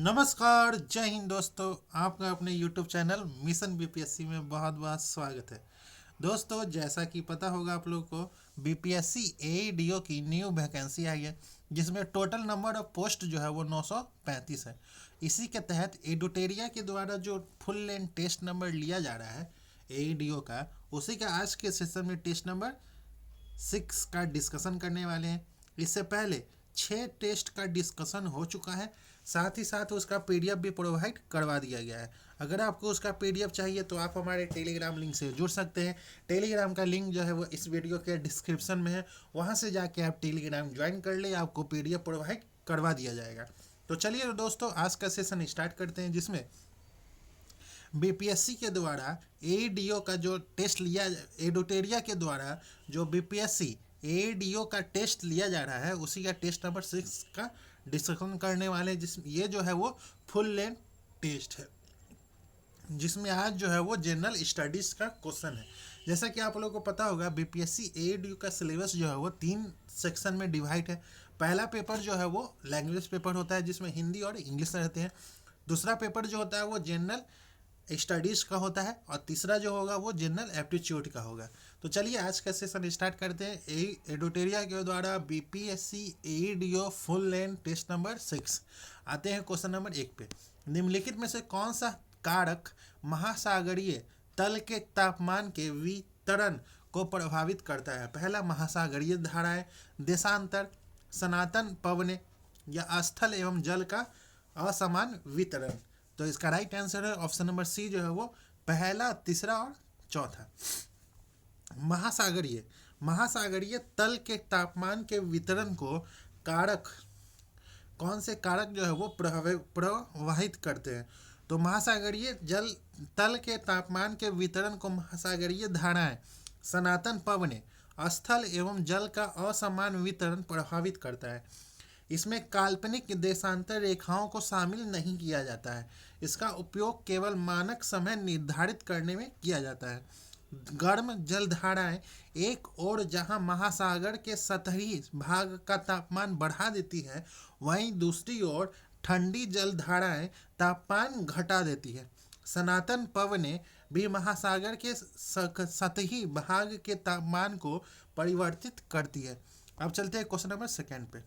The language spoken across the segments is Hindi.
नमस्कार, जय हिंद दोस्तों। आपका अपने YouTube चैनल मिशन बीपीएससी में बहुत बहुत स्वागत है। दोस्तों, जैसा कि पता होगा आप लोगों को, बीपीएससी एईडीओ की न्यू वैकेंसी आई है, जिसमें टोटल नंबर ऑफ पोस्ट जो है वो 935 है। इसी के तहत एडुटेरिया के द्वारा जो फुल लेंथ टेस्ट नंबर लिया जा रहा है एईडीओ का, उसी का आज के सेशन में टेस्ट नंबर 6 का डिस्कशन करने वाले हैं। इससे पहले 6 टेस्ट का डिस्कशन हो चुका है, साथ ही साथ उसका पीडीएफ भी प्रोवाइड करवा दिया गया है। अगर आपको उसका पीडीएफ चाहिए तो आप हमारे टेलीग्राम लिंक से जुड़ सकते हैं। टेलीग्राम का लिंक जो है वो इस वीडियो के डिस्क्रिप्शन में है, वहाँ से जाके आप टेलीग्राम ज्वाइन कर ले, आपको पीडीएफ प्रोवाइड करवा दिया जाएगा। तो चलिए दोस्तों, आज का सेशन स्टार्ट करते हैं, जिसमें बीपीएससी के द्वारा एईडीओ का जो टेस्ट लिया, एडुटेरिया के द्वारा जो बीपीएससी एईडीओ का टेस्ट लिया जा रहा है, उसी का टेस्ट नंबर 6 का डिस्कशन करने वाले हैं। ये जो है वो फुल लेंथ टेस्ट है, जिसमें आज जो है वो जनरल स्टडीज़ का क्वेश्चन है। जैसा कि आप लोगों को पता होगा, बीपीएससी एईडीओ का सिलेबस जो है वो 3 सेक्शन में डिवाइड है। पहला पेपर जो है वो लैंग्वेज पेपर होता है, जिसमें हिंदी और इंग्लिश रहते हैं। दूसरा पेपर जो होता है वो जनरल स्टडीज़ का होता है, और तीसरा जो होगा वो जनरल एप्टीट्यूड का होगा। तो चलिए आज का सेशन स्टार्ट करते हैं। एडुटेरिया के द्वारा BPSC AEDO full length test number 6। आते हैं क्वेश्चन नंबर 1 पे। निम्नलिखित में से कौन सा कारक महासागरीय तल के तापमान के वितरण को प्रभावित करता है? पहला, महासागरीय धाराएं, देशांतर, सनातन पवने, या स्थल एवं जल का असमान वितरण। तो इसका राइट आंसर है ऑप्शन नंबर सी, जो है वो पहला, तीसरा और चौथा। महासागरीय महासागरीय तल के तापमान के वितरण को कारक, कौन से कारक जो है वो प्रवाहित करते हैं? तो महासागरीय जल तल के तापमान के वितरण को महासागरीय धाराएं, सनातन पवने, स्थल एवं जल का असमान वितरण प्रभावित करता है। इसमें काल्पनिक देशांतर रेखाओं को शामिल नहीं किया जाता है। इसका उपयोग केवल मानक समय निर्धारित करने में किया जाता है। गर्म जलधाराएं एक ओर जहां महासागर के सतही भाग का तापमान बढ़ा देती है, वहीं दूसरी ओर ठंडी जलधाराएं तापमान घटा देती है। सनातन पवनें भी महासागर के सतही भाग के तापमान को परिवर्तित करती है। अब चलते हैं क्वेश्चन नंबर 2 पे।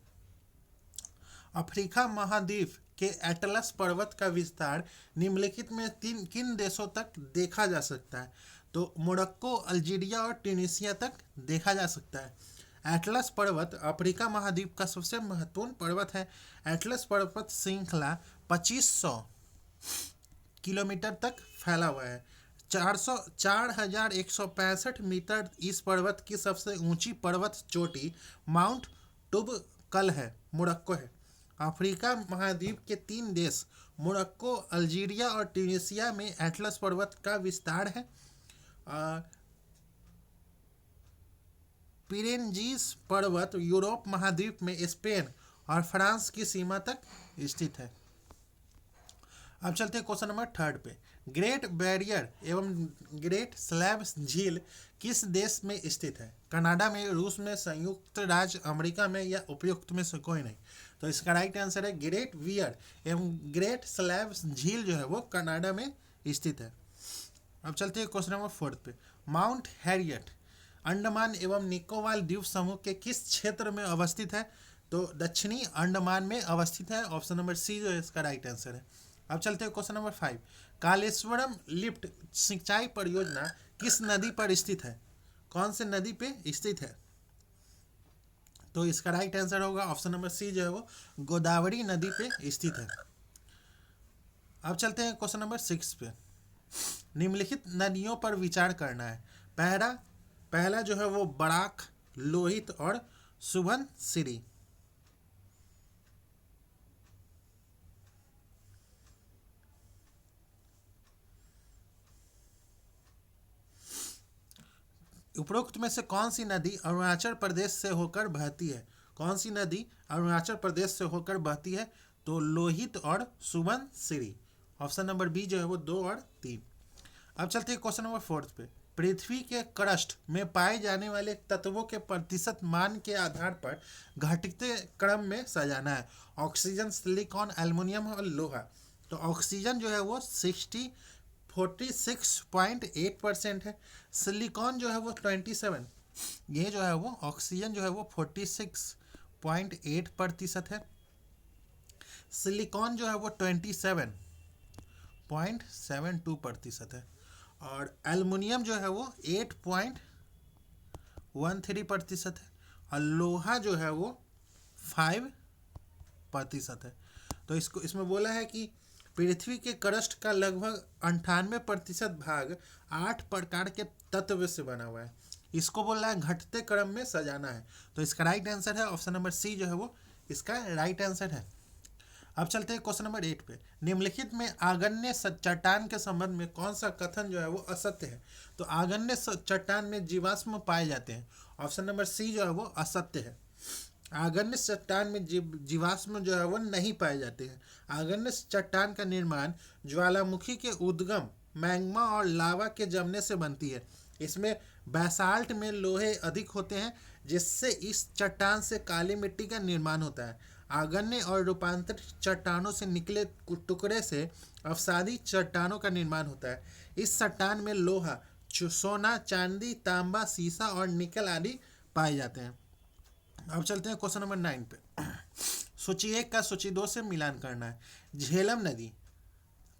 अफ्रीका महाद्वीप के एटलस पर्वत का विस्तार निम्नलिखित में किन देशों तक देखा जा सकता है? तो मोरक्को, अल्जीरिया और ट्यूनीशिया तक देखा जा सकता है। एटलस पर्वत अफ्रीका महाद्वीप का सबसे महत्वपूर्ण पर्वत है। एटलस पर्वत श्रृंखला 2500 किलोमीटर तक फैला हुआ है। 4165 मीटर इस पर्वत की सबसे ऊंची पर्वत चोटी माउंट टुबकल है, मोरक्को है। अफ्रीका महाद्वीप के 3 देश मोरक्को, अल्जीरिया और ट्यूनीशिया में एटलस पर्वत का विस्तार है। पिरेनजीस पर्वत यूरोप महाद्वीप में स्पेन और फ्रांस की सीमा तक स्थित है। अब चलते हैं क्वेश्चन नंबर 3 पे। ग्रेट बैरियर एवं ग्रेट स्लैब झील किस देश में स्थित है? कनाडा में, रूस में, संयुक्त राज्य अमेरिका में, या उपयुक्त में से कोई नहीं? तो इसका राइट आंसर है ग्रेट बियर एवं ग्रेट स्लैब झील जो है वो कनाडा में स्थित है। अब चलते हैं क्वेश्चन नंबर 4 पे। माउंट हैरियट अंडमान एवं निकोबार द्वीप समूह के किस क्षेत्र में अवस्थित है? तो दक्षिणी अंडमान में अवस्थित है। ऑप्शन नंबर सी जो है इसका राइट आंसर है। अब चलते हैं क्वेश्चन नंबर 5। कालेश्वरम लिफ्ट सिंचाई परियोजना किस नदी पर स्थित है? कौन से नदी पे स्थित है? तो इसका राइट आंसर होगा ऑप्शन नंबर सी, जो है वो गोदावरी नदी पे स्थित है। अब चलते हैं क्वेश्चन नंबर 6 पे। निम्नलिखित नदियों पर विचार करना है। पहला जो है वो बराक, लोहित और सुबनसिरी। उपरोक्त में से कौन सी नदी अरुणाचल प्रदेश से होकर बहती है? कौन सी नदी अरुणाचल प्रदेश से होकर बहती है? तो लोहित और सुबनसिरी। ऑप्शन नंबर बी जो है वो 2 और 3। अब चलते हैं क्वेश्चन नंबर 4 पे। पृथ्वी के क्रस्ट में पाए जाने वाले तत्वों के प्रतिशत मान के आधार पर घटते क्रम में सजाना है। ऑक्सीजन, सिलिकॉन, एल्युमिनियम और लोहा। तो ऑक्सीजन जो है वो 46.8% है। सिलिकॉन जो है वो 27, ये जो है वो ऑक्सीजन जो है वो 46.8% है। सिलिकॉन जो है वो 27.72% है। और एल्युमिनियम जो है वो 8.13% है। और लोहा जो है वो 5% है। तो इसमें बोला है कि पृथ्वी के क्रस्ट का लगभग 98% भाग 8 प्रकार के तत्व से बना हुआ है। इसको बोल रहा है घटते क्रम में सजाना है। तो इसका राइट आंसर है ऑप्शन नंबर सी जो है वो इसका राइट आंसर है। अब चलते हैं क्वेश्चन नंबर 8 पे। निम्नलिखित में आगन्य चट्टान के संबंध में कौन सा कथन जो है वो असत्य है? तो आगन्य चट्टान में जीवाश्म पाए जाते हैं। ऑप्शन नंबर सी जो है वो असत्य है। आगन्य चट्टान में जीवाश्म जो है वो नहीं पाए जाते हैं। आगन्य चट्टान का निर्माण ज्वालामुखी के उद्गम, मैग्मा और लावा के जमने से बनती है। इसमें बैसाल्ट में लोहे अधिक होते हैं, जिससे इस चट्टान से काली मिट्टी का निर्माण होता है। आगन्य और रूपांतरित चट्टानों से निकले टुकड़े से अवसादी चट्टानों का निर्माण होता है। इस चट्टान में लोहा, सोना, चांदी, तांबा, सीसा और निकल आदि पाए जाते हैं। अब चलते हैं क्वेश्चन नंबर 9 पे। सूची 1 का सूची 2 से मिलान करना है। झेलम नदी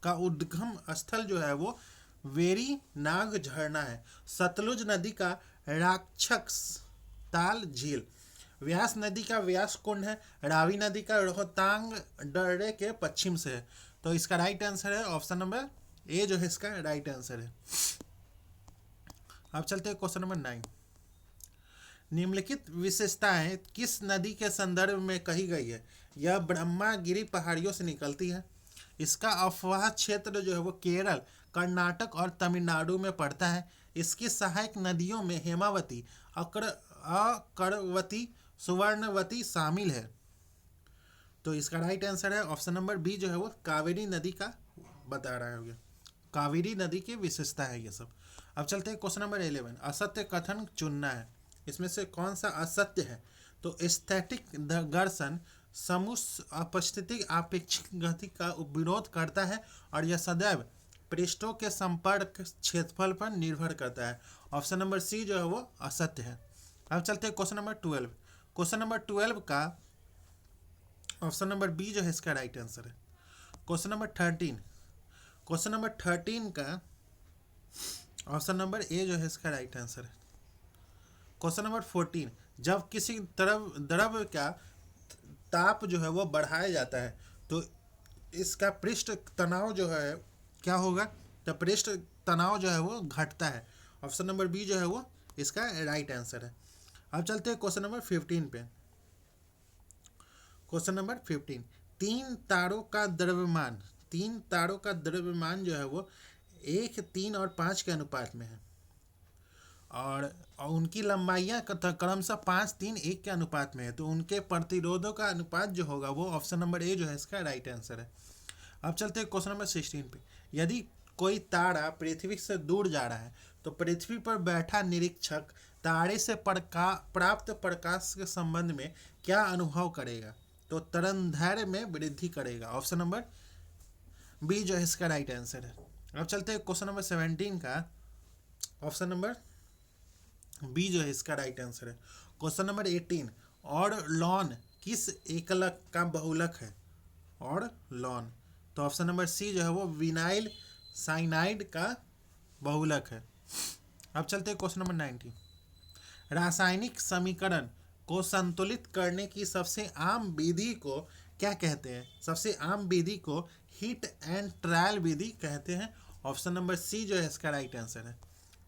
का उद्गम स्थल जो है वो वेरी नाग झरना है। सतलुज नदी का राक्षस ताल झील। व्यास नदी का व्यास कुंड है। रावी नदी का रोहतांग दर्रे के पश्चिम से है। तो इसका राइट आंसर है ऑप्शन नंबर ए जो है इसका राइट आंसर है। अब चलते हैं क्वेश्चन नंबर 9। निम्नलिखित विशेषताएं किस नदी के संदर्भ में कही गई है? यह ब्रह्मागिरी पहाड़ियों से निकलती है। इसका अफवाह क्षेत्र जो है वो केरल, कर्नाटक और तमिलनाडु में पड़ता है। इसकी सहायक नदियों में हेमावती, अकरवती, सुवर्णवती शामिल है। तो इसका राइट आंसर है ऑप्शन नंबर बी जो है वो कावेरी नदी का बता रहा है। कावेरी नदी की विशेषता है ये सब। अब चलते हैं क्वेश्चन नंबर 11। असत्य कथन चुनना है। इसमें से कौन सा असत्य है? तो स्थैतिक घर्षण समूह उपस्थिति आपेक्षिक गति का विरोध करता है और यह सदैव पृष्ठों के संपर्क क्षेत्रफल पर निर्भर करता है। ऑप्शन नंबर सी जो है वो असत्य है। अब चलते हैं क्वेश्चन नंबर 12। क्वेश्चन नंबर 12 का ऑप्शन नंबर बी जो है इसका राइट आंसर है। Question number 13। क्वेश्चन नंबर 13 का ऑप्शन नंबर ए जो है इसका राइट आंसर है। Question number 14। जब किसी द्रव का ताप जो है वो बढ़ाया जाता है तो इसका पृष्ठ तनाव जो है क्या होगा? तो पृष्ठ तनाव जो है वो घटता है। ऑप्शन नंबर बी जो है वो इसका राइट आंसर है। अब चलते हैं क्वेश्चन नंबर 15 पे। Question number 15। तीन तारों का द्रव्यमान जो है वो 1, 3 और 5 के अनुपात में है। और उनकी लंबाइयाँ क्रमशः 5, 3, 1 के अनुपात में है। तो उनके प्रतिरोधों का अनुपात जो होगा वो ऑप्शन नंबर ए जो है इसका राइट आंसर है। अब चलते हैं क्वेश्चन नंबर 16 पे। यदि कोई तारा पृथ्वी से दूर जा रहा है तो पृथ्वी पर बैठा निरीक्षक तारे से प्राप्त प्रकाश के संबंध में क्या अनुभव करेगा? तो तरंगदैर्घ्य में वृद्धि करेगा। ऑप्शन नंबर बी जो है इसका राइट आंसर है। अब चलते हैं क्वेश्चन नंबर 17 का ऑप्शन नंबर बी जो है इसका राइट आंसर है। Question number 18। और लॉन किस एकलक का बहुलक है? और लॉन। तो ऑप्शन नंबर सी जो है वो विनाइल साइनाइड का बहुलक है। अब चलते हैं क्वेश्चन नंबर 19। रासायनिक समीकरण को संतुलित करने की सबसे आम विधि को क्या कहते हैं? सबसे आम विधि को हीट एंड ट्रायल विधि कहते हैं। ऑप्शन नंबर सी जो है इसका राइट आंसर है।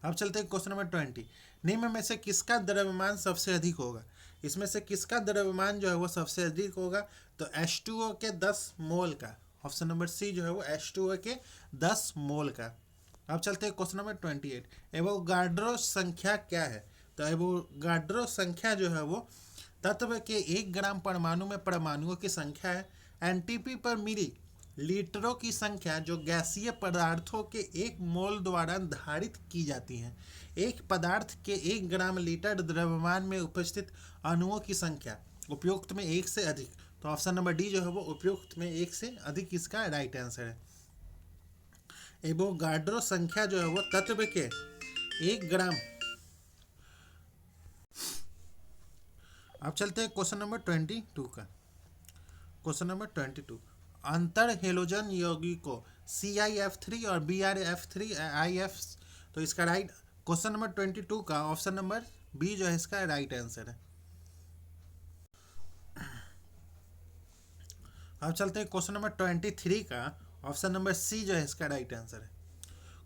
अब चलते हैं क्वेश्चन नंबर 20। निम्न में से किसका द्रव्यमान सबसे अधिक होगा? इसमें से किसका द्रव्यमान जो है वो सबसे अधिक होगा? तो H2O के 10 मोल का। ऑप्शन नंबर सी जो है वो H2O के 10 मोल का। अब चलते हैं क्वेश्चन नंबर 28। एवोगाड्रो संख्या क्या है? तो एवोगाड्रो संख्या जो है वो तत्व के 1 ग्राम परमाणु में परमाणुओं की संख्या है। एनटीपी पर मिली लीटरों की संख्या जो गैसीय पदार्थों के एक मोल द्वारा धारित की जाती है। एक पदार्थ के 1 ग्राम लीटर द्रव्यमान में उपस्थित अणुओं की संख्या उपयुक्त में एक से अधिक। तो ऑप्शन नंबर डी जो है वो उपयुक्त में एक से अधिक इसका राइट आंसर है। एवोगाड्रो संख्या जो है वो तत्व के 1 ग्राम। अब चलते हैं क्वेश्चन नंबर 22 का। क्वेश्चन नंबर 22, अंतर हेलोजन यौगिकों CIF3 और BRF3IF। तो इसका राइट क्वेश्चन नंबर 22 का ऑप्शन नंबर बी जो है इसका राइट आंसर है। अब चलते हैं क्वेश्चन नंबर 23 का ऑप्शन नंबर सी जो है इसका राइट आंसर है।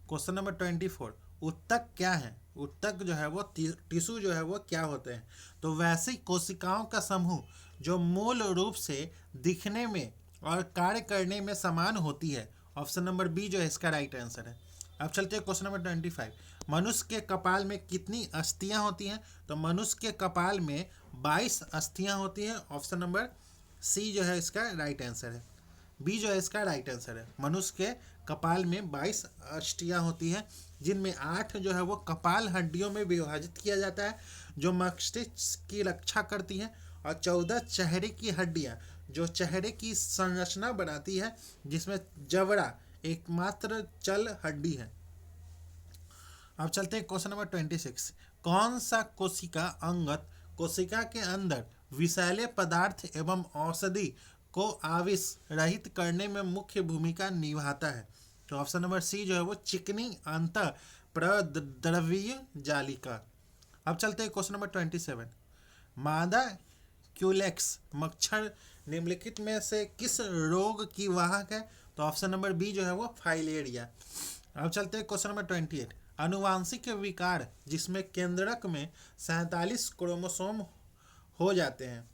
क्वेश्चन नंबर 24, उत्तक क्या है? उत्तक जो है वो टिश्यू जो है वो क्या होते हैं? तो वैसी कोशिकाओं का समूह जो मूल रूप से दिखने में और कार्य करने में समान होती है। ऑप्शन नंबर बी जो है इसका राइट आंसर है। अब चलते हैं क्वेश्चन नंबर 25, मनुष्य के कपाल में कितनी अस्थियां होती हैं? तो मनुष्य के कपाल में 22 अस्थियां होती हैं। ऑप्शन नंबर सी जो है इसका राइट आंसर है। बी जो है इसका राइट आंसर है। मनुष्य के कपाल में 22 अस्थियां होती हैं, जिनमें 8 जो है वो कपाल हड्डियों में विभाजित किया जाता है जो मस्तिष्क की रक्षा करती हैं, और 14 चेहरे की हड्डियां जो चेहरे की संरचना बनाती है, जिसमें जबड़ा एकमात्र चल हड्डी है। अब चलते हैं क्वेश्चन नंबर 26, कौन सा कोशिका अंगत कोशिका के अंदर विषैले पदार्थ एवं औषधि को आविष रहित करने में मुख्य भूमिका निभाता है? तो ऑप्शन नंबर सी जो है वो चिकनी अंत प्रद्रव्य जालिका। अब चलते हैं क्वेश्चन नंबर 27, मादा क्यूलेक्स मच्छर निम्नलिखित में से किस रोग की वाहक है? तो ऑप्शन नंबर बी जो है वो फाइलेरिया। अब चलते हैं क्वेश्चन नंबर 28, आनुवांशिक विकार जिसमें केंद्रक में 47 क्रोमोसोम हो जाते हैं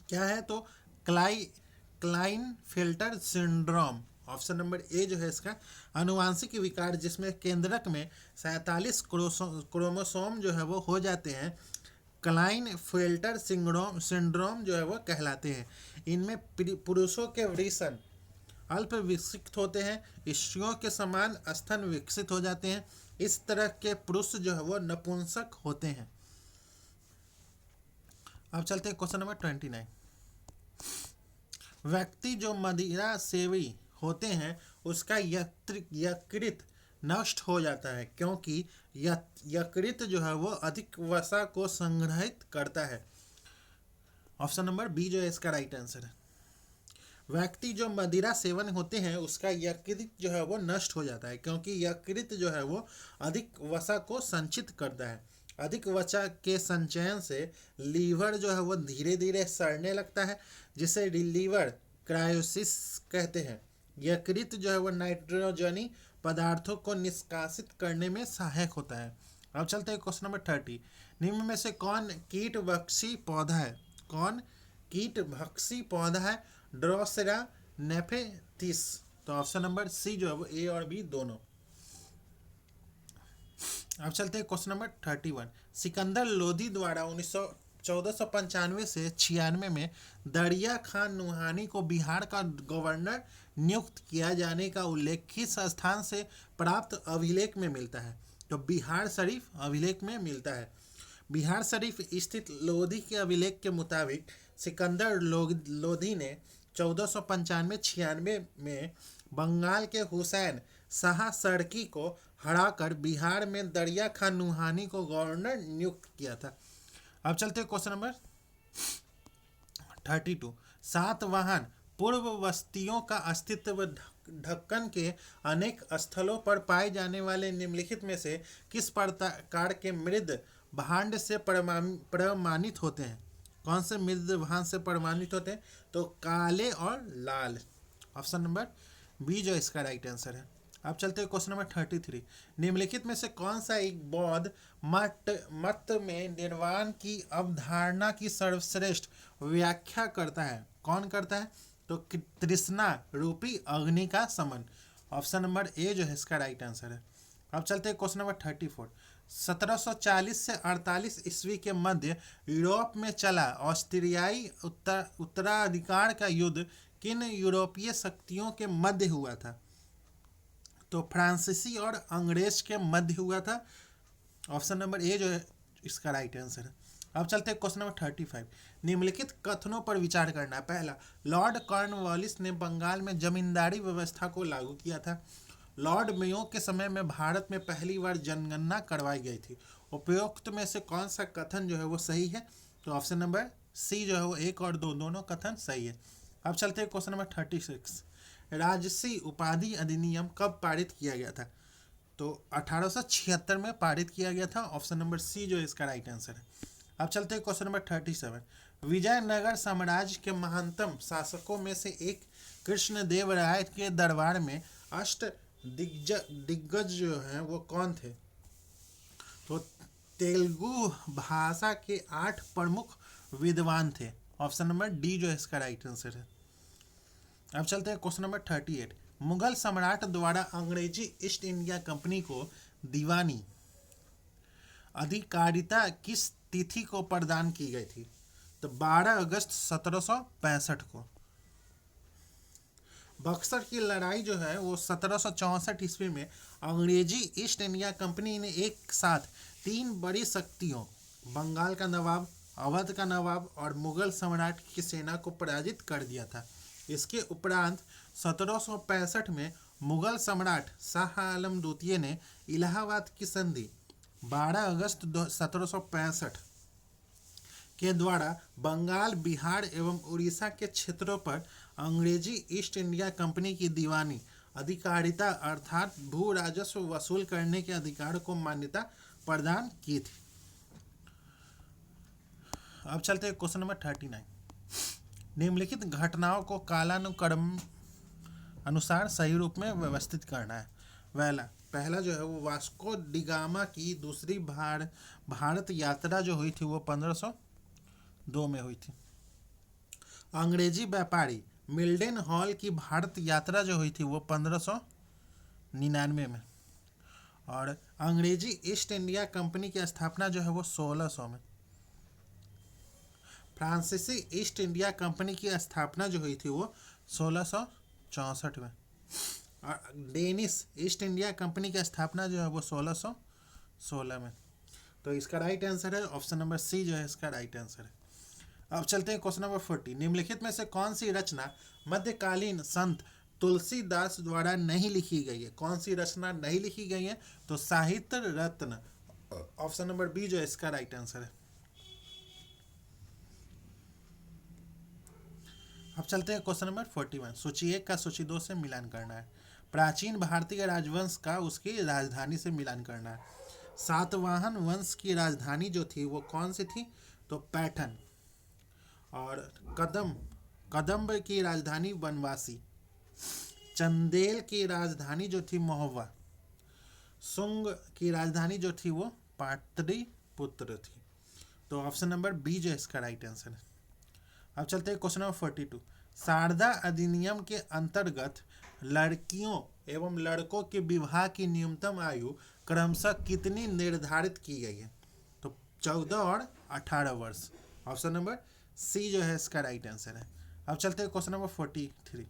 क्या है? तो Klinefelter syndrome. Option number A जो है इसका आनुवांशिक विकार जिसमें केंद्रक में 47 क्रोमोसोम जो है वो हो जाते हैं, क्लाइनफेल्टर सिंड्रोम जो है वो कहलाते हैं। इनमें पुरुषों के वृषण अल्प विकसित होते हैं, स्त्रियों के समान स्तन विकसित हो जाते हैं। इस तरह के पुरुष जो है वो नपुंसक होते हैं। अब चलते हैं क्वेश्चन नंबर 29, व्यक्ति जो मदिरा सेवी होते हैं उसका यकृत नष्ट हो जाता है क्योंकि यकृत जो है वो अधिक वसा को संग्रहित करता है। ऑप्शन नंबर बी जो है इसका राइट आंसर है। व्यक्ति जो मदिरा सेवन होते हैं उसका यकृत जो है वो नष्ट हो जाता है क्योंकि यकृत जो है वो अधिक वसा को संचित करता है। अधिक वसा के संचयन से लीवर जो है वो धीरे धीरे सड़ने लगता है, जिसे लीवर क्रायोसिस कहते हैं। यकृत जो है वो नाइट्रोजनी पदार्थों को निष्कासित करने में सहायक होता है। अब चलते हैं क्वेश्चन नंबर 30, निम्न में से कौन कीटभक्षी पौधा है? कौन कीटभक्षी पौधा है? ड्रोसेरा नेफेथिस। तो ऑप्शन नंबर सी जो है वो ए और बी दोनों। अब चलते हैं क्वेश्चन नंबर 31, सिकंदर लोधी द्वारा 1495 से 96 में दरिया खान नुहानी को बिहार का गवर्नर नियुक्त किया जाने का उल्लेख किस स्थान से प्राप्त अभिलेख में मिलता है? तो बिहार शरीफ अभिलेख में मिलता है। बिहार शरीफ स्थित लोधी के अभिलेख के मुताबिक सिकंदर लोधी ने 1495-96 में बंगाल के हुसैन शाह सड़की को हराकर बिहार में दरिया खान नुहानी को गवर्नर नियुक्त किया था। अब चलते हैं क्वेश्चन नंबर 32, सातवाहन पूर्व बस्तियों का अस्तित्व ढक्कन के अनेक स्थलों पर पाए जाने वाले निम्नलिखित में से किस प्रकार के मृद भांड से प्रमाणित होते हैं? कौन से मृद भांड से प्रमाणित होते हैं? तो काले और लाल। ऑप्शन नंबर बी जो इसका राइट आंसर है। अब चलते हैं क्वेश्चन नंबर 33, निम्नलिखित में से कौन सा एक बौद्ध मत में निर्वाण की अवधारणा की सर्वश्रेष्ठ व्याख्या करता है? कौन करता है? तो तृष्णा रूपी अग्नि का समन। ऑप्शन नंबर ए जो है इसका राइट आंसर है। अब चलते हैं क्वेश्चन नंबर 34, 1740 से 48 ईस्वी के मध्य यूरोप में चला ऑस्ट्रियाई उत्तराधिकार का युद्ध किन यूरोपीय शक्तियों के मध्य हुआ था? तो फ्रांसीसी और अंग्रेज के मध्य हुआ था। ऑप्शन नंबर ए जो है इसका राइट आंसर है। अब चलते हैं क्वेश्चन नंबर 35। निम्नलिखित कथनों पर विचार करना है। पहला, लॉर्ड कॉर्नवालिस ने बंगाल में जमींदारी व्यवस्था को लागू किया था। लॉर्ड मेयो के समय में भारत में पहली बार जनगणना करवाई गई थी। उपयुक्त में से कौन सा कथन जो है वो सही है? तो ऑप्शन नंबर सी जो है वो 1 और 2 दोनों कथन सही है। अब चलते हैं क्वेश्चन नंबर 36। राजसी उपाधि अधिनियम कब पारित किया गया था? तो 1876 में पारित किया गया था। ऑप्शन नंबर सी जो है इसका राइट आंसर है। अब चलते हैं क्वेश्चन नंबर 37। विजयनगर साम्राज्य के महानतम शासकों में से एक कृष्णदेव राय के दरबार में अष्ट दिग्गज जो हैं वो कौन थे? तो तेलुगु भाषा के 8 प्रमुख विद्वान थे। ऑप्शन नंबर डी जो है इसका राइट आंसर है। अब चलते हैं क्वेश्चन नंबर 38। मुगल सम्राट द्वारा अंग्रेजी ईस्ट इंडिया कंपनी को दीवानी अधिकारिता किस तिथि को प्रदान की गई थी? तो 12 अगस्त 1765 को। बक्सर की लड़ाई जो है वो 1764 ईस्वी में अंग्रेजी ईस्ट इंडिया कंपनी ने एक साथ 3 बड़ी शक्तियों बंगाल का नवाब, अवध का नवाब और मुगल सम्राट की सेना को पराजित कर दिया था। इसके उपरांत 1765 में मुगल सम्राट शाह आलम द्वितीय ने इलाहाबाद की संधि 12 अगस्त 1765 के द्वारा बंगाल, बिहार एवं उड़ीसा के क्षेत्रों पर अंग्रेजी ईस्ट इंडिया कंपनी की दीवानी अधिकारिता अर्थात भू राजस्व वसूल करने के अधिकार को मान्यता प्रदान की थी। अब चलते हैं क्वेश्चन नंबर 39। निम्नलिखित घटनाओं को कालानुक्रम अनुसार सही रूप में व्यवस्थित करना है। पहला जो है वो वास्को डिगामा की दूसरी भारत यात्रा जो हुई थी वो 1502 में हुई थी। अंग्रेजी व्यापारी मिल्डन हॉल की भारत यात्रा जो हुई थी वो 1599 में। और अंग्रेजी ईस्ट इंडिया कंपनी की स्थापना जो है वो 1600 में। फ्रांसीसी ईस्ट इंडिया कंपनी की स्थापना जो हुई थी वो 1664 में। और डेनिश ईस्ट इंडिया कंपनी की स्थापना जो है वो 1616 में। तो इसका राइट आंसर है ऑप्शन नंबर सी जो है इसका राइट आंसर है। अब चलते हैं क्वेश्चन नंबर 40। निम्नलिखित में से कौन सी रचना मध्यकालीन संत तुलसीदास द्वारा नहीं लिखी गई है? कौन सी रचना नहीं लिखी गई है? तो साहित्य रत्न। ऑप्शन नंबर बी जो है इसका राइट आंसर है। अब चलते हैं क्वेश्चन नंबर 41। सूची 1 का सूची 2 से मिलान करना है। प्राचीन भारतीय राजवंश का उसकी राजधानी से मिलान करना है। सातवाहन वंश की राजधानी जो थी वो कौन सी थी? तो पैठन। और कदम्ब की राजधानी बनवासी। चंदेल की राजधानी जो थी महोबा। सुंग की राजधानी जो थी वो पाटलिपुत्र थी। तो ऑप्शन नंबर बी जो है इसका राइट आंसर है। अब चलते हैं क्वेश्चन नंबर 42। शारदा अधिनियम के अंतर्गत लड़कियों एवं लड़कों के विवाह की न्यूनतम आयु क्रमशः कितनी निर्धारित की गई है? तो 14 और 18 वर्ष। ऑप्शन नंबर सी जो है इसका राइट आंसर है। अब चलते हैं question number 43।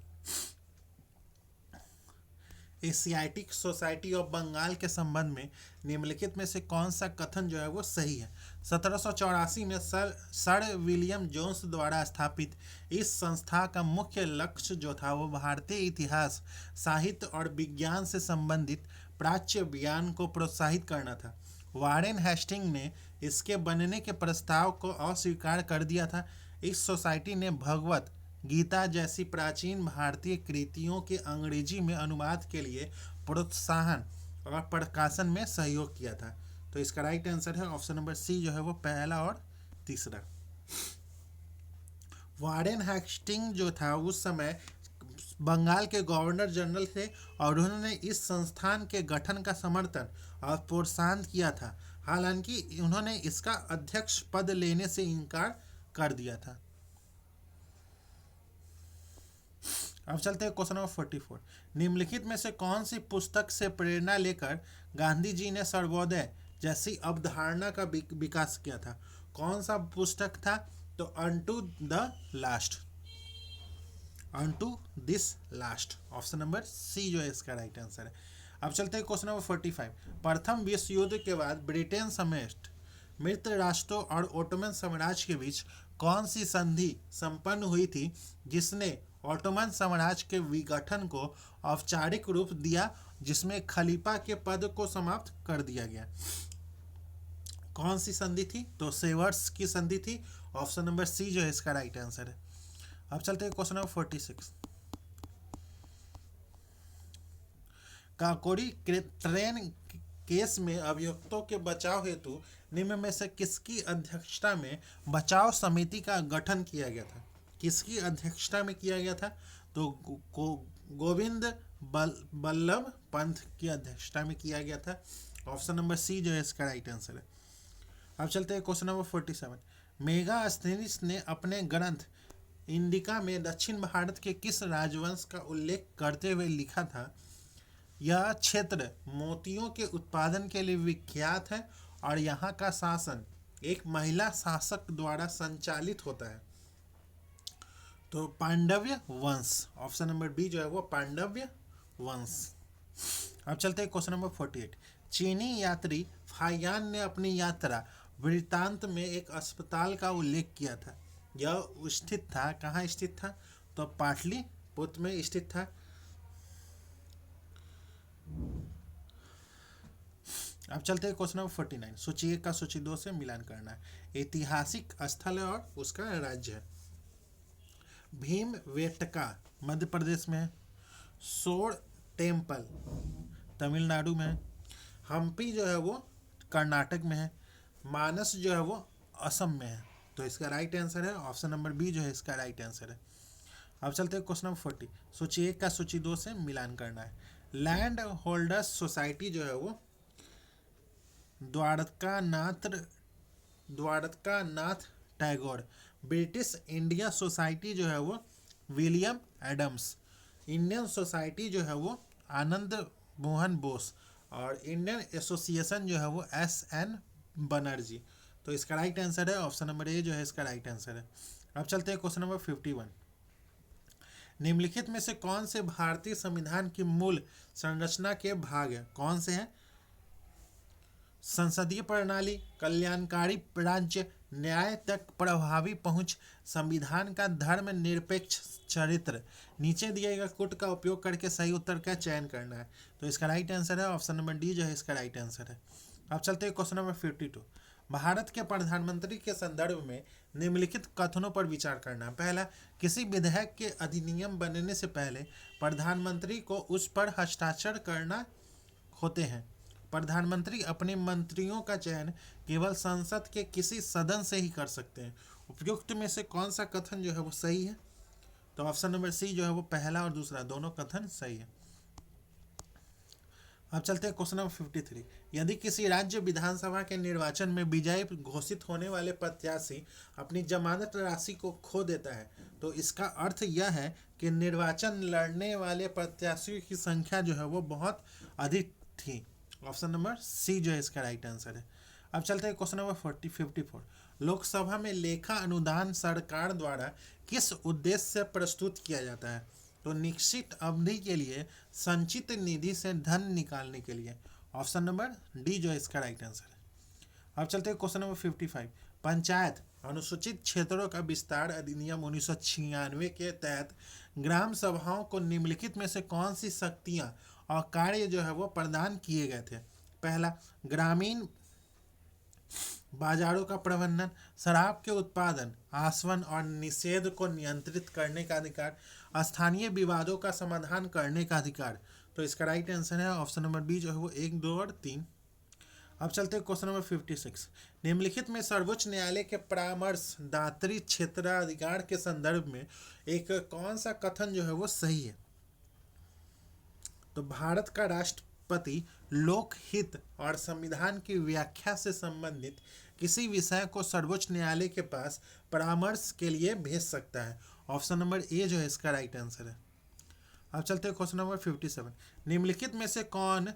Asiatic Society of Bengal के संबंध में निम्नलिखित में से कौन सा कथन जो है वो सही है? 1784 में सर विलियम जोन्स द्वारा स्थापित इस संस्था का मुख्य लक्ष्य जो था वो भारतीय इतिहास, साहित्य और विज्ञान से संबंधित प्राच्य ज्ञान को प्रोत्साहित करना था। वारेन हेस्टिंग ने इसके बनने के प्रस्ताव को अस्वीकार कर दिया था। इस सोसाइटी ने भगवत गीता जैसी प्राचीन भारतीय कृतियों के अंग्रेजी में अनुवाद के लिए प्रोत्साहन और प्रकाशन में सहयोग किया था। तो इसका राइट आंसर है ऑप्शन नंबर सी जो है वो पहला और तीसरा। वारेन हेस्टिंग जो था उस समय बंगाल के गवर्नर जनरल थे और उन्होंने इस संस्थान के गठन का समर्थन और प्रोत्साहन किया था। हालांकि उन्होंने इसका अध्यक्ष पद लेने से इनकार कर दिया था। अब चलते हैं क्वेश्चन नंबर 44। निम्नलिखित में से कौन सी पुस्तक से प्रेरणा लेकर गांधी जी ने सर्वोदय जैसी अवधारणा का विकास किया था? कौन सा पुस्तक था? तो unto the last. On to this last. Option number C जो है इसका राइट आंसर है। अब चलते हैं क्वेश्चन नंबर 45। प्रथम विश्व युद्ध के बाद ब्रिटेन समेत मित्र राष्ट्रों और ओटोमन साम्राज्य के बीच कौन सी संधि संपन्न हुई थी जिसने ओटोमन साम्राज्य के विघटन को औपचारिक रूप दिया, जिसमें खलीफा के पद को समाप्त कर दिया गया? कौन सी संधि थी? तो सेवर्स की संधि थी। ऑप्शन नंबर सी जो है इसका राइट आंसर है। अब चलते हैं question number 46। Kakori train case में अभियुक्तों के बचाव हेतु निम्न में से किसकी अध्यक्षता में बचाव समिति का गठन किया गया था? किसकी अध्यक्षता में किया गया था? तो गोविंद बल्लभ पंत की अध्यक्षता में किया गया था। ऑप्शन नंबर सी जो है इसका राइट आंसर है। अब चलते हैं क्वेश्चन नंबर 47। मेगास्थनीज ने अपने ग्रंथ इंडिका में दक्षिण भारत के किस राजवंश का उल्लेख करते हुए लिखा था? यह क्षेत्र मोतियों के उत्पादन के लिए विख्यात है और यहाँ का शासन एक महिला शासक द्वारा संचालित होता है। तो पांडव्य वंश। ऑप्शन नंबर बी जो है वो पांडव्य वंश। अब चलते हैं क्वेश्चन नंबर 48। चीनी यात्री फायान ने अपनी यात्रा वृत्तांत में एक अस्पताल का उल्लेख किया था। यह स्थित था, कहाँ स्थित था? तो पाटलिपुत्र में स्थित था। अब चलते हैं क्वेश्चन नंबर 49। सूची 1 का सूची 2 से मिलान करना है। ऐतिहासिक स्थल है और उसका राज्य है। भीमबेटका मध्य प्रदेश में है। सोर टेम्पल तमिलनाडु में है। हम्पी जो है वो कर्नाटक में है। मानस जो है वो असम में है। तो इसका राइट आंसर है ऑप्शन नंबर बी जो है इसका राइट आंसर है। अब चलते हैं क्वेश्चन नंबर 40। सूची 1 का सूची 2 से मिलान करना है। लैंड होल्डर्स सोसाइटी जो है वो Dwarkanath Tagore. British India society जो है वो विलियम एडम्स। इंडियन सोसाइटी जो है वो आनंद मोहन बोस। और इंडियन एसोसिएशन जो है वो SN बनर्जी। तो इसका राइट आंसर है ऑप्शन नंबर ए जो है इसका राइट आंसर है। अब चलते हैं क्वेश्चन नंबर 51। निम्नलिखित में से कौन से भारतीय संविधान की मूल संरचना के भाग है? कौन से हैं? संसदीय प्रणाली, कल्याणकारी राज्य, न्याय तक प्रभावी पहुंच, संविधान का धर्म निरपेक्ष चरित्र। नीचे दिए गए कूट का उपयोग करके सही उत्तर का चयन करना है। तो इसका राइट आंसर है ऑप्शन नंबर डी जो है इसका राइट आंसर है। अब चलते हैं क्वेश्चन नंबर 52। भारत के प्रधानमंत्री के संदर्भ में निम्नलिखित कथनों पर विचार करना। पहला, किसी विधेयक के अधिनियम बनने से पहले प्रधानमंत्री को उस पर हस्ताक्षर करना होते हैं। प्रधानमंत्री अपने मंत्रियों का चयन केवल संसद के किसी सदन से ही कर सकते हैं। उपयुक्त में से कौन सा कथन जो है वो सही है? तो ऑप्शन नंबर सी जो है वो पहला और दूसरा दोनों कथन सही है। अब चलते हैं क्वेश्चन नंबर 53। यदि किसी राज्य विधानसभा के निर्वाचन में विजयी घोषित होने वाले प्रत्याशी अपनी जमानत राशि को खो देता है तो इसका अर्थ यह है कि निर्वाचन लड़ने वाले प्रत्याशियों की संख्या जो है वो बहुत अधिक थी। ऑप्शन नंबर सी जो है इसका राइट आंसर है। अब चलते हैं क्वेश्चन नंबर 54। लोकसभा में लेखा अनुदान सरकार द्वारा किस उद्देश्य से प्रस्तुत किया जाता है? तो निश्चित अवधि के लिए संचित निधि से धन निकालने के लिए। ऑप्शन नंबर डी जो है इसका राइट आंसर है। अब चलते हैं क्वेश्चन नंबर 55। पंचायत अनुसूचित क्षेत्रों का विस्तार अधिनियम 1996 के तहत ग्राम सभाओं को निम्नलिखित में से कौन सी शक्तियां और कार्य जो है वो प्रदान किए गए थे? पहला, ग्रामीण बाजारों का प्रबंधन, शराब के उत्पादन, आसवन और निषेध को नियंत्रित करने का अधिकार, स्थानीय विवादों का समाधान करने का अधिकार। तो इसका राइट आंसर है ऑप्शन नंबर बी जो है वो 1, 2 और 3। अब चलते हैं क्वेश्चन नंबर 56। निम्नलिखित में सर्वोच्च न्यायालय के परामर्शदात्री क्षेत्राधिकार के संदर्भ में एक कौन सा कथन जो है वो सही है? तो भारत का राष्ट्रपति लोकहित और संविधान की व्याख्या से संबंधित किसी विषय को सर्वोच्च न्यायालय के पास परामर्श के लिए भेज सकता है। ऑप्शन नंबर ए जो है इसका राइट आंसर है। अब चलते हैं क्वेश्चन नंबर 57। निम्नलिखित में से कौन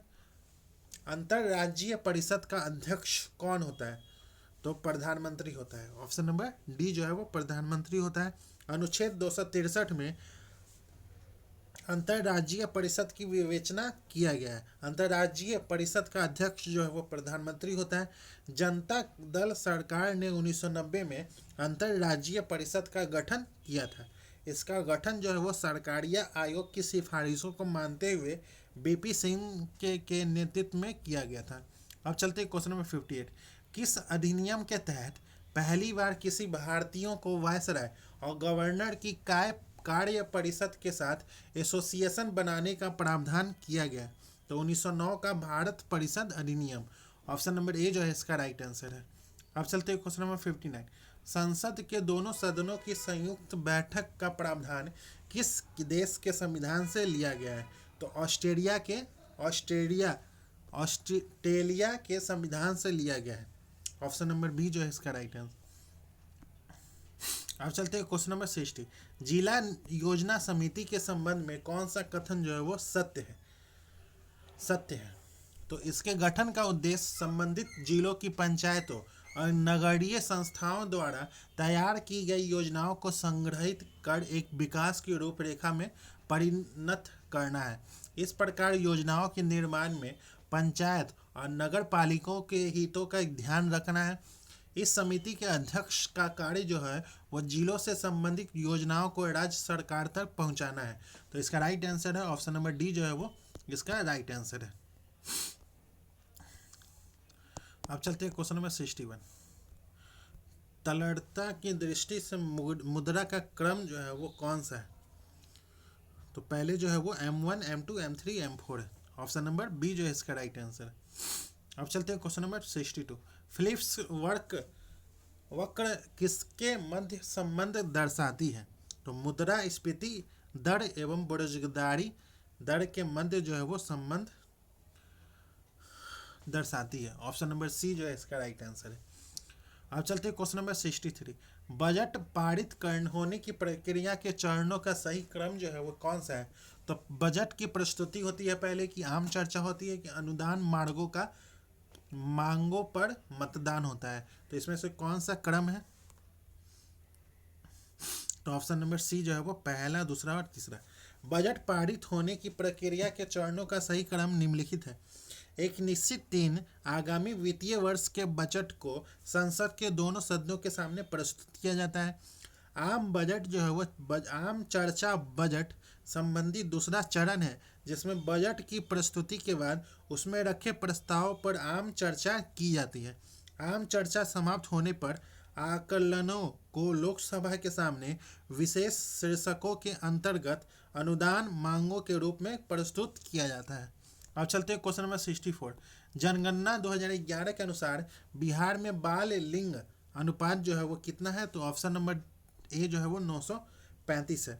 अंतरराज्यीय परिषद का अध्यक्ष कौन होता है? तो प्रधानमंत्री होता है। ऑप्शन नंबर डी जो है वो प्रधानमंत्री होता है। अनुच्छेद 263 में अंतर्राज्यीय परिषद की विवेचना किया गया है। अंतर्राज्यीय परिषद का अध्यक्ष जो है वो प्रधानमंत्री होता है। जनता दल सरकार ने 1990 में अंतर्राज्यीय परिषद का गठन किया था। इसका गठन जो है वो सरकारिया आयोग की सिफारिशों को मानते हुए बीपी सिंह के नेतृत्व में किया गया था। अब चलते क्वेश्चन नंबर 58। किस अधिनियम के तहत पहली बार किसी भारतीयों को वायसराय और गवर्नर की कार्य परिषद के साथ एसोसिएशन बनाने का प्रावधान किया गया? तो 1909 का भारत परिषद अधिनियम। ऑप्शन नंबर ए जो है इसका राइट आंसर है। अब चलते हैं क्वेश्चन नंबर 59। संसद के दोनों सदनों की संयुक्त बैठक का प्रावधान किस देश के संविधान से लिया गया है? तो ऑस्ट्रेलिया के संविधान से लिया गया है। ऑप्शन नंबर बी जो है इसका राइट आंसर। अब चलते हैं क्वेश्चन नंबर 60। जिला योजना समिति के संबंध में कौन सा कथन जो है वो सत्य है? तो इसके गठन का उद्देश्य संबंधित जिलों की पंचायतों और नगरीय संस्थाओं द्वारा तैयार की गई योजनाओं को संग्रहित कर एक विकास की रूपरेखा में परिणत करना है। इस प्रकार योजनाओं के निर्माण में पंचायत और नगर पालिकाओं के हितों का ध्यान रखना है। इस समिति के अध्यक्ष का कार्य जो है वो जिलों से संबंधित योजनाओं को राज्य सरकार तक पहुंचाना है। तो इसका राइट आंसर है ऑप्शन नंबर डी जो है वो इसका राइट आंसर है। अब चलते हैं क्वेश्चन नंबर 61। तरलता की दृष्टि से मुद्रा का क्रम जो है वो कौन सा है? तो पहले जो है वो M1, M2, M3, M4 है। ऑप्शन नंबर बी जो है इसका राइट आंसर है। अब चलते हैं क्वेश्चन नंबर 62। फिलिप्स वक्र किसके मध्य संबंध दर्शाती है? तो मुद्रास्फीति दर एवं बेरोजगारी दर के मध्य जो है वो संबंध दर्शाती है। ऑप्शन नंबर सी जो है इसका राइट आंसर है। अब चलते हैं क्वेश्चन नंबर 63। बजट पारित होने की प्रक्रिया के चरणों का सही क्रम जो है वो कौन सा है? तो बजट की प्रस्तुति होती है पहले, कि आम चर्चा होती है, कि अनुदान मांगों पर मतदान होता है? तो इसमें से कौन सा क्रम है? तो ऑप्शन नंबर सी जो है वो पहला, दूसरा और तीसरा। बजट पारित होने की प्रक्रिया के चरणों का सही क्रम निम्नलिखित है। एक निश्चित दिन आगामी वित्तीय वर्ष के बजट को संसद के दोनों सदनों के सामने प्रस्तुत किया जाता है। आम बजट जो है वो आम चर्चा बजट संबंधी दूसरा चरण है, जिसमें बजट की प्रस्तुति के बाद उसमें रखे प्रस्ताव पर आम चर्चा की जाती है। आम चर्चा समाप्त होने पर आकलनों को लोकसभा के सामने विशेष शीर्षकों के अंतर्गत अनुदान मांगों के रूप में प्रस्तुत किया जाता है। अब चलते हैं क्वेश्चन नंबर 64। जनगणना 2011 के अनुसार बिहार में बाल लिंग अनुपात जो है वो कितना है? तो ऑप्शन नंबर ए जो है वो 935 है,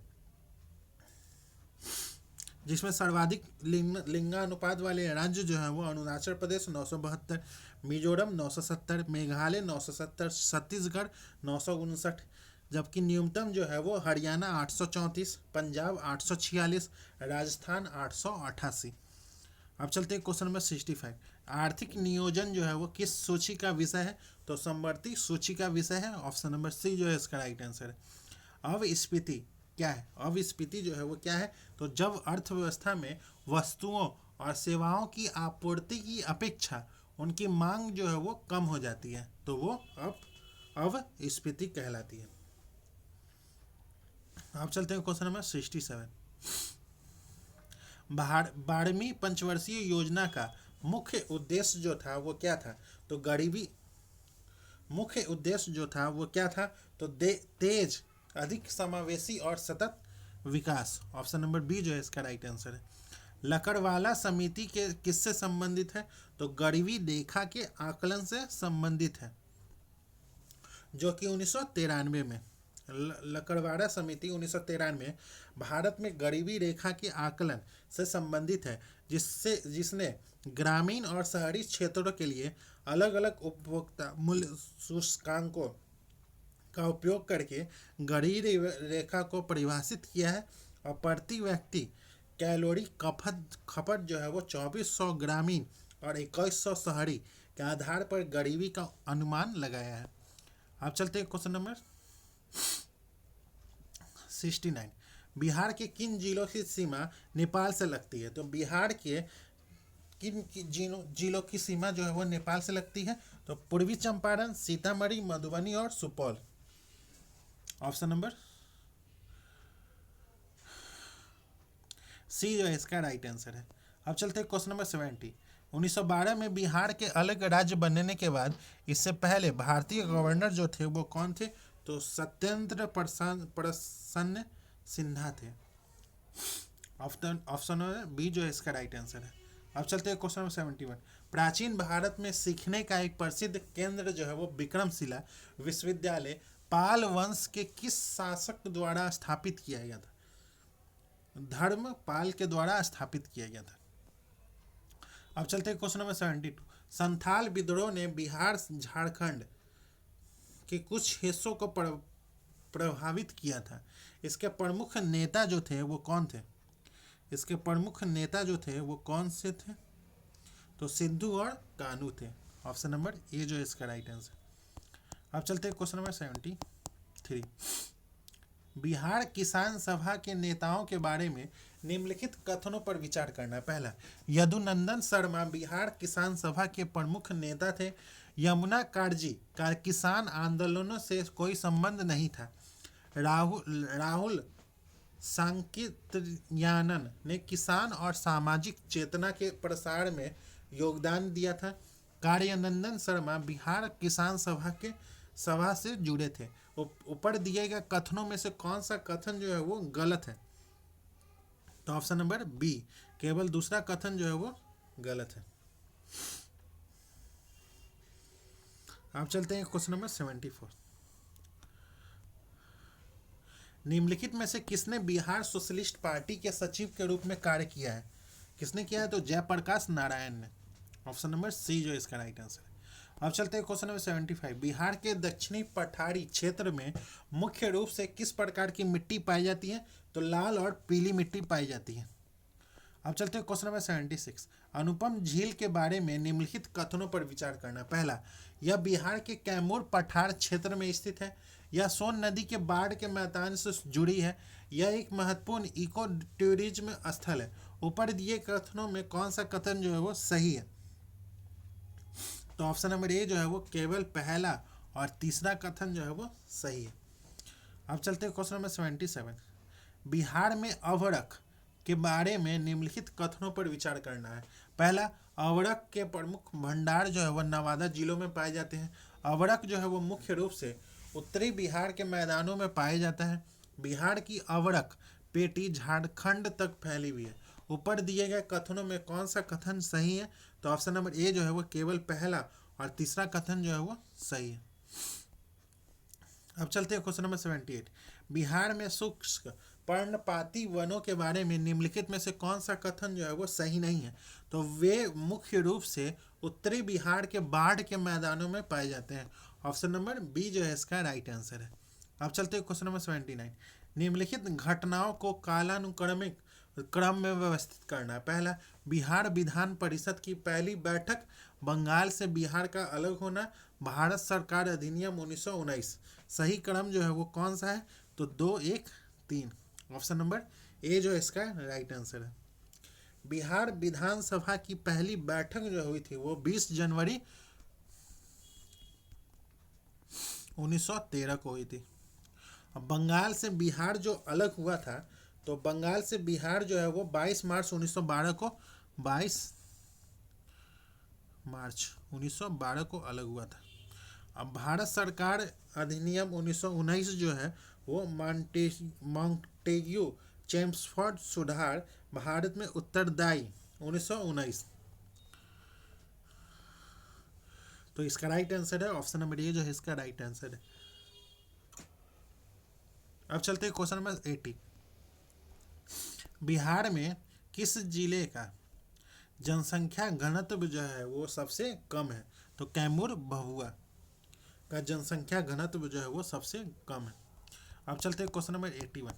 जिसमें सर्वाधिक लिंगानुपात वाले राज्य जो है वो अरुणाचल प्रदेश 972, मिजोरम 970, मेघालय 970, छत्तीसगढ़ 959, जबकि न्यूनतम जो है वो हरियाणा 834, पंजाब 846, राजस्थान 888। अब चलते हैं क्वेश्चन नंबर 65। आर्थिक नियोजन जो है वो किस सूची का विषय है? तो समवर्ती सूची का विषय है। ऑप्शन नंबर सी जो है इसका राइट आंसर है। अविस्फीति क्या है? अविस्फीति जो है वो क्या है? तो जब अर्थव्यवस्था में वस्तुओं और सेवाओं की आपूर्ति की अपेक्षा उनकी मांग जो है वो कम हो जाती है, तो वो अविस्फीति कहलाती है। अब चलते हैं क्वेश्चन नंबर 67। 12वीं पंचवर्षीय योजना का मुख्य उद्देश्य जो था वो क्या था? तो मुख्य उद्देश्य जो था वो क्या था? तो तेज, अधिक समावेशी और सतत विकास। ऑप्शन नंबर बी जो है इसका राइट आंसर है। लकड़वाला समिति के किससे संबंधित है? तो गरीबी रेखा के आकलन से संबंधित है, जो कि 1993 में लकड़वाला समिति 1993 भारत में गरीबी रेखा के आकलन से संबंधित है, जिसने ग्रामीण और शहरी क्षेत्रों के लिए अलग अलग उपभोक्ता मूल्य सूचकांकों का उपयोग करके गरीबी रेखा को परिभाषित किया है और प्रति व्यक्ति कैलोरी खपत जो है वो 2400 ग्रामीण और 2100 शहरी के आधार पर गरीबी का अनुमान लगाया है। अब चलते हैं क्वेश्चन नंबर 69। बिहार के किन जिलों की सीमा नेपाल से लगती है? तो बिहार के किन जिलों की सीमा जो है वो नेपाल से लगती है? तो पूर्वी चंपारण, सीतामढ़ी, मधुबनी और सुपौल। ऑप्शन नंबर सी जो है इसका राइट आंसर है। अब चलते हैं क्वेश्चन नंबर 70। 1912 में बिहार के अलग राज्य बनने के बाद इससे पहले भारतीय गवर्नर जो थे वो कौन थे? तो सत्येंद्र प्रसन्न सिन्हा थे। ऑप्शन बी जो है इसका राइट आंसर है। अब चलते हैं क्वेश्चन नंबर 71। प्राचीन भारत में सीखने का एक प्रसिद्ध केंद्र जो है वो विक्रमशिला विश्वविद्यालय पाल वंश के किस शासक द्वारा स्थापित किया गया था? धर्मपाल के द्वारा स्थापित किया गया था। अब चलते हैं क्वेश्चन नंबर 72। संथाल विद्रोह ने बिहार झारखंड के कुछ हिस्सों को प्रभावित किया था। इसके प्रमुख नेता जो थे वो कौन थे? इसके प्रमुख नेता जो थे वो कौन से थे? तो सिद्धू और कानू थे। ऑप्शन नंबर ए जो है इसका राइट आंसर। अब चलते हैं क्वेश्चन नंबर 73। बिहार किसान सभा के नेताओं के बारे में निम्नलिखित कथनों पर विचार करना। पहला, यदुनंदन शर्मा बिहार किसान सभा के प्रमुख नेता थे। यमुना कागजी का किसान आंदोलनों से कोई संबंध नहीं था। राहुल सांकृत्यायन ने किसान और सामाजिक चेतना के प्रसार में योगदान दिया था। कार्यानंदन शर्मा बिहार किसान सभा से जुड़े थे। ऊपर दिए गए कथनों में से कौन सा कथन जो है वो गलत है? तो ऑप्शन नंबर बी, केवल दूसरा कथन जो है वो गलत है। अब चलते हैं क्वेश्चन नंबर 74। निम्नलिखित में से किसने बिहार सोशलिस्ट पार्टी के सचिव के रूप में कार्य किया है? किसने किया है? तो जयप्रकाश नारायण ने। ऑप्शन नंबर सी जो इसका राइट आंसर है। अब चलते हैं क्वेश्चन नंबर 75। बिहार के दक्षिणी पठारी क्षेत्र में मुख्य रूप से किस प्रकार की मिट्टी पाई जाती है? तो लाल और पीली मिट्टी पाई जाती है। अब चलते हैं क्वेश्चन नंबर 76। अनुपम झील के बारे में निम्नलिखित कथनों पर विचार करना। पहला, यह बिहार के कैमूर पठार क्षेत्र में स्थित है। यह सोन नदी के बाढ़ के मैदान से जुड़ी है। यह एक महत्वपूर्ण इको टूरिज्म स्थल है। ऊपर दिए कथनों में कौन सा कथन जो है वो सही है? तो ऑप्शन नंबर ए जो है वो केवल पहला और तीसरा कथन जो है वो सही है। अब चलते हैं क्वेश्चन नंबर 77। बिहार में अवरक के बारे में निम्नलिखित कथनों पर विचार करना है। पहला, अवरक के प्रमुख भंडार जो है वह नवादा जिलों में पाए जाते हैं। अवरक जो है वो मुख्य रूप से उत्तरी बिहार के मैदानों में पाया जाता है। बिहार की अवरक पेटी झारखंड तक फैली हुई है। ऊपर दिए गए कथनों में कौन सा कथन सही है? तो ऑप्शन नंबर ए जो है वो केवल पहला और तीसरा कथन जो है वो सही है। अब चलते हैं क्वेश्चन नंबर 78। बिहार में शुष्क पर्णपाती वनों के बारे में निम्नलिखित में से कौन सा कथन जो है वो सही नहीं है? तो वे मुख्य रूप से उत्तरी बिहार के बाढ़ के मैदानों में पाए जाते हैं। ऑप्शन नंबर बी जो है इसका राइट आंसर है। अब चलते हैं क्वेश्चन नंबर 79। निम्नलिखित घटनाओं को कालानुक्रमिक क्रम में व्यवस्थित करना है। पहला, बिहार विधान परिषद की पहली बैठक, बंगाल से बिहार का अलग होना, भारत सरकार अधिनियम 1919। सही क्रम जो है वो कौन सा है? तो 2, 1, 3। ऑप्शन नंबर ए जो इसका राइट आंसर है। बिहार विधानसभा की पहली बैठक जो हुई थी वो 20 जनवरी 1913 को हुई थी। अब बंगाल से बिहार जो अलग हुआ था, तो बंगाल से बिहार जो है वो 22 मार्च 1912 को 22 मार्च 1912 को अलग हुआ था। अब भारत सरकार अधिनियम 1919 जो है वो मॉन्टेग्यू चेम्सफोर्ड सुधार भारत में उत्तरदायी 1919। तो इसका राइट आंसर है ऑप्शन नंबर ए जो है इसका राइट आंसर है। अब चलते हैं क्वेश्चन नंबर 80। बिहार में किस जिले का जनसंख्या घनत्व जो है वो सबसे कम है? तो कैमूर भभुआ का जनसंख्या घनत्व जो है वो सबसे कम है। अब चलते हैं क्वेश्चन नंबर 81।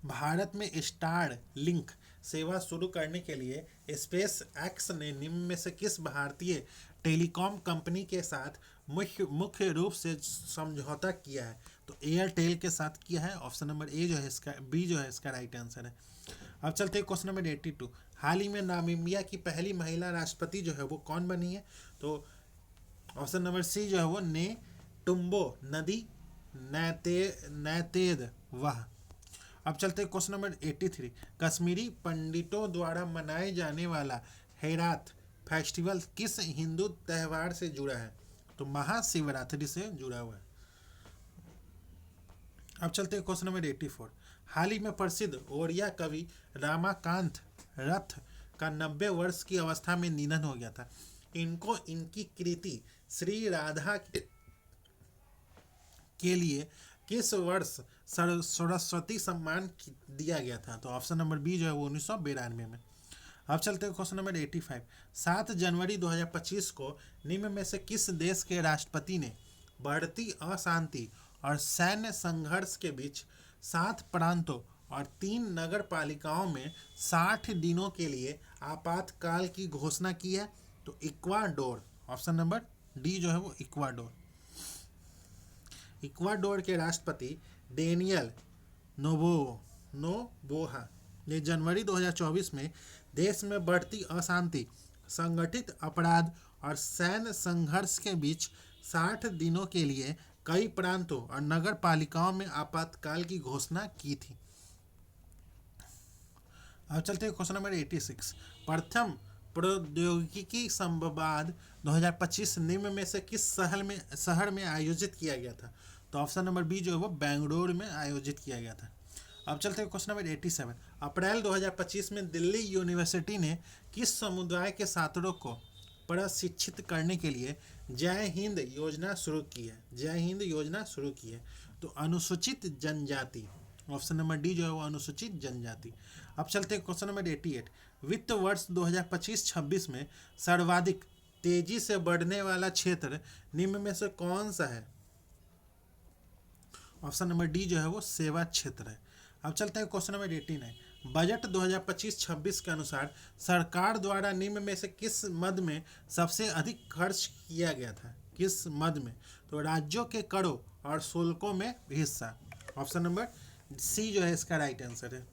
भारत में स्टार लिंक सेवा शुरू करने के लिए स्पेस एक्स ने निम्न में से किस भारतीय टेलीकॉम कंपनी के साथ मुख्य रूप से समझौता किया है? तो तो एयरटेल के साथ किया है। ऑप्शन नंबर ए जो है इसका, बी जो है इसका राइट आंसर है। अब चलते हैं क्वेश्चन नंबर 82। हाल ही में नामीबिया की पहली महिला राष्ट्रपति जो है वो कौन बनी है? तो ऑप्शन नंबर सी जो है वो ने टुम्बो नदी नैतेद वाह। अब चलते हैं क्वेश्चन नंबर 83। कश्मीरी पंडितों द्वारा मनाए जाने वाला हेरात फेस्टिवल किस हिंदू त्यौहार से जुड़ा है? तो महाशिवरात्रि से जुड़ा हुआ है। अब चलते हैं क्वेश्चन नंबर 84। हाल ही में प्रसिद्ध ओड़िया कवि रामाकांत रथ का 90 वर्ष की अवस्था में निधन हो गया था। इनको इनकी कृति श्री राधा के लिए किस वर्ष सरस्वती सम्मान दिया गया था? तो ऑप्शन नंबर बी जो है वो 1992 में। अब चलते हैं क्वेश्चन नंबर 85। 7 जनवरी 2025 को निम्न में से किस देश के राष्ट्रपति ने बढ़ती अशांति और सैन्य संघर्ष के बीच 7 प्रांतों और 3 नगर पालिकाओं में 60 दिनों के लिए आपातकाल की घोषणा की है? तो इक्वाडोर। ऑप्शन नंबर डी जो है वो इक्वाडोर। इक्वाडोर के राष्ट्रपति डेनियल नोबोहा ने जनवरी 2024 में देश में बढ़ती अशांति, संगठित अपराध और सैन्य संघर्ष के बीच 60 दिनों के लिए कई प्रांतों और नगर पालिकाओं में आपातकाल की घोषणा की थी। अब चलते हैं क्वेश्चन नंबर 86। प्रथम प्रौद्योगिकी संवाद 2025 निम्न में से किस शहर में आयोजित किया गया था? तो ऑप्शन नंबर बी जो है वो बेंगलुरु में आयोजित किया गया था। अब चलते हैं क्वेश्चन नंबर 87। अप्रैल 2025 में दिल्ली यूनिवर्सिटी ने किस समुदाय के छात्रों को प्रशिक्षित करने के लिए जय हिंद योजना शुरू की है? जय हिंद योजना शुरू की है। तो अनुसूचित जनजाति। ऑप्शन नंबर डी जो है वो अनुसूचित जनजाति। अब चलते हैं क्वेश्चन नंबर 88। वित्त वर्ष 2025-26 में सर्वाधिक तेजी से बढ़ने वाला क्षेत्र निम्न में से कौन सा है? ऑप्शन नंबर डी जो है वो सेवा क्षेत्र है। अब चलते हैं क्वेश्चन नंबर 89। बजट 2025-26 के अनुसार सरकार द्वारा निम्न में से किस मद में सबसे अधिक खर्च किया गया था? किस मद में? तो राज्यों के करों और शुल्कों में हिस्सा। ऑप्शन नंबर सी जो है इसका राइट आंसर है।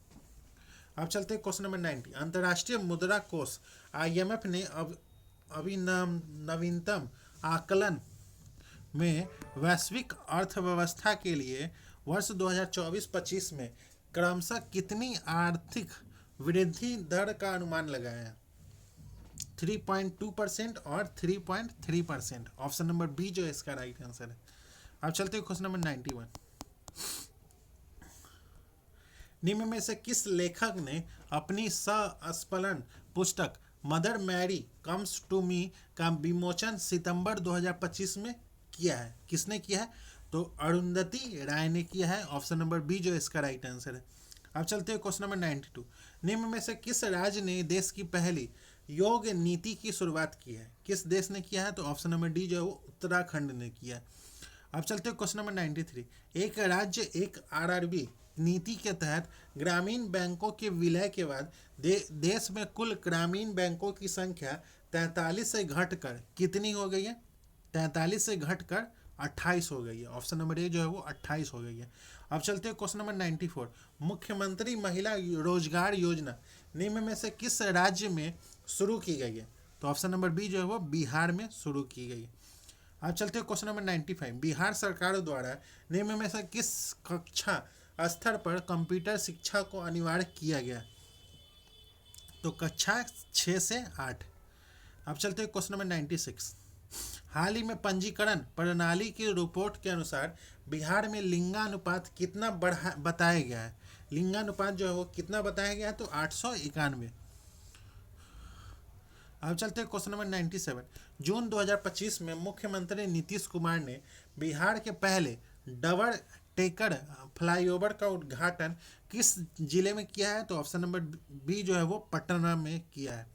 अब चलते हैं क्वेश्चन नंबर 90। अंतर्राष्ट्रीय मुद्रा कोष IMF ने अभी नवीनतम आकलन में वैश्विक अर्थव्यवस्था के लिए वर्ष 2024-25 में क्रमशः कितनी आर्थिक वृद्धि दर का अनुमान लगाया है? 3.2% और 3.3%। ऑप्शन नंबर बी जो है इसका राइट आंसर है। अब चलते हैं क्वेश्चन नंबर 91। निम्न में से किस लेखक ने अपनी सस्मरण पुस्तक Mother Mary comes to me का विमोचन सितंबर 2025 में किया है? किसने किया है? तो अरुंधति राय ने किया है। ऑप्शन नंबर बी जो इसका राइट आंसर है। अब चलते हैं क्वेश्चन नंबर 92। निम्न में से किस राज्य ने देश की पहली योग नीति की शुरुआत की है? किस देश ने किया है? तो ऑप्शन नंबर डी जो है वो उत्तराखंड ने किया है। अब चलते हैं क्वेश्चन नंबर 93। एक राज्य एक RRB नीति के तहत ग्रामीण बैंकों के विलय के बाद देश में कुल ग्रामीण बैंकों की संख्या 43 से घटकर कितनी हो गई है? 43 से घटकर 28 हो गई है। ऑप्शन नंबर ए जो है वो 28 हो गई है। अब चलते हैं क्वेश्चन नंबर 94। मुख्यमंत्री महिला रोजगार योजना निम्न में से किस राज्य में शुरू की गई है? तो ऑप्शन नंबर बी जो है वो बिहार में शुरू की गई है। अब चलते हैं क्वेश्चन नंबर 95। बिहार सरकार द्वारा निम्न में से किस कक्षा स्तर पर कंप्यूटर शिक्षा को अनिवार्य किया गया? तो कक्षा 6 से 8। अब चलते हैं क्वेश्चन नंबर 96। हाल ही में पंजीकरण प्रणाली की रिपोर्ट के अनुसार बिहार में लिंगानुपात कितना बताया गया है? लिंगानुपात जो है वो कितना बताया गया है? तो 891। अब चलते हैं क्वेश्चन नंबर 97। जून 2025 में मुख्यमंत्री नीतीश कुमार ने बिहार के पहले डबल टेकर फ्लाईओवर का उद्घाटन किस जिले में किया है? तो ऑप्शन नंबर बी जो है वो पटना में किया है।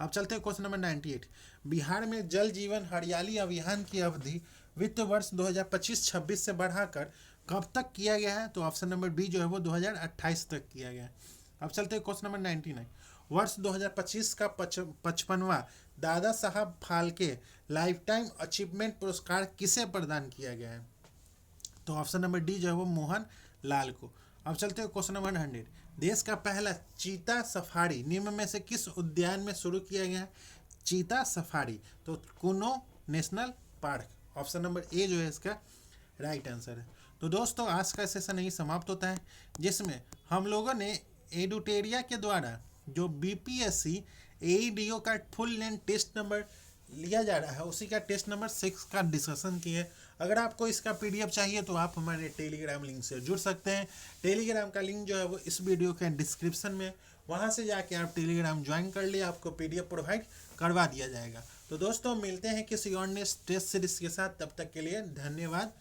अब चलते हैं क्वेश्चन नंबर 98। बिहार में जल जीवन हरियाली अभियान की अवधि वित्त वर्ष 2025-26 से बढ़ाकर कब तक किया गया है? तो ऑप्शन नंबर बी जो है वो 2028 तक किया गया है। अब चलते हैं क्वेश्चन नंबर 99। वर्ष 2025 का 55वां Dada Saheb Phalke life time achievement पुरस्कार किसे प्रदान किया गया है? तो ऑप्शन नंबर डी जो है वो मोहन लाल को। अब चलते हैं क्वेश्चन नंबर 100। देश का पहला चीता सफारी निम्न में से किस उद्यान में शुरू किया गया है? चीता सफारी, तो Kuno National Park, option number A जो है इसका राइट आंसर है। तो दोस्तों आज का सेशन यही समाप्त होता है, जिसमें हम लोगों ने एडुटेरिया के द्वारा जो बीपीएससी एईडीओ का फुल लेंथ टेस्ट नंबर लिया जा रहा है उसी का टेस्ट नंबर 6 का डिस्कशन किए। अगर आपको इसका पीडीएफ चाहिए तो आप हमारे टेलीग्राम लिंक से जुड़ सकते हैं। टेलीग्राम का लिंक जो है वो इस वीडियो के डिस्क्रिप्शन में, वहाँ से जाके आप टेलीग्राम ज्वाइन कर लिए, आपको पीडीएफ प्रोवाइड करवा दिया जाएगा। तो दोस्तों मिलते हैं किसी और ने टेस्ट सीरीज के साथ, तब तक के लिए धन्यवाद।